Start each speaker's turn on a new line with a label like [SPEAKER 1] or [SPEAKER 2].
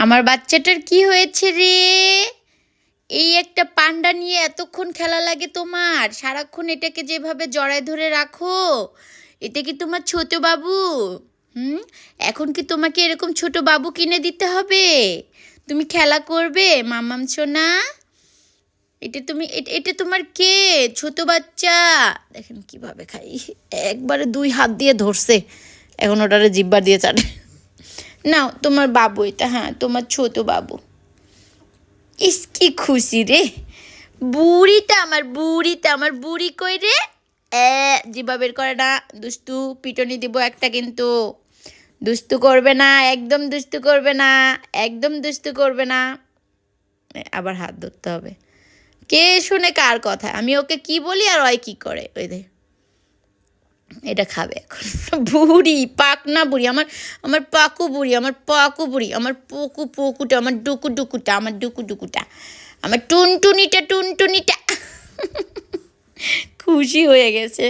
[SPEAKER 1] আমার বাচ্চাটার কি হয়েছে রে? এই একটা পান্ডা নিয়ে এতক্ষণ খেলা লাগে তোমার? সারাক্ষণ এটাকে যেভাবে জড়ায় ধরে রাখো, এটা কি তোমার ছোট বাবু? হুম? এখন কি তোমাকে এরকম ছোট বাবু কিনে দিতে হবে? তুমি খেলা করবে মাম্মাম সোনা? এটা তোমার কে? ছোট বাচ্চা। দেখেন কিভাবে খাই, একবারে 2 হাত দিয়ে ধরছে, এখন ওটারে জিব্বা দিয়ে চাটে। নাও তোমার বাবু এটা, হ্যাঁ তোমার ছোট বাবু। ইস কি খুশি রে, বুড়িটা আমার বুড়ি কই রে? জিব্বা বের করে না, দুষ্টু, পিটনি দিব একটা কিন্তু। দুষ্টু করবে না, একদম দুষ্টু করবে না, একদম দুষ্টু করবে না। আবার হাত ধরতে হবে। কে শুনে কার কথা? আমি ওকে কি বলি আর ওই কি করে, ওই দে এটা খাবে এখন। বুড়ি, পাকনা বুড়ি, আমার আমার পাকু বুড়ি, আমার পাকু বুড়ি, আমার পকুটা, আমার ডুকুটা, আমার ডুকুটা, আমার টুনটুনিটা। খুশি হয়ে গেছে।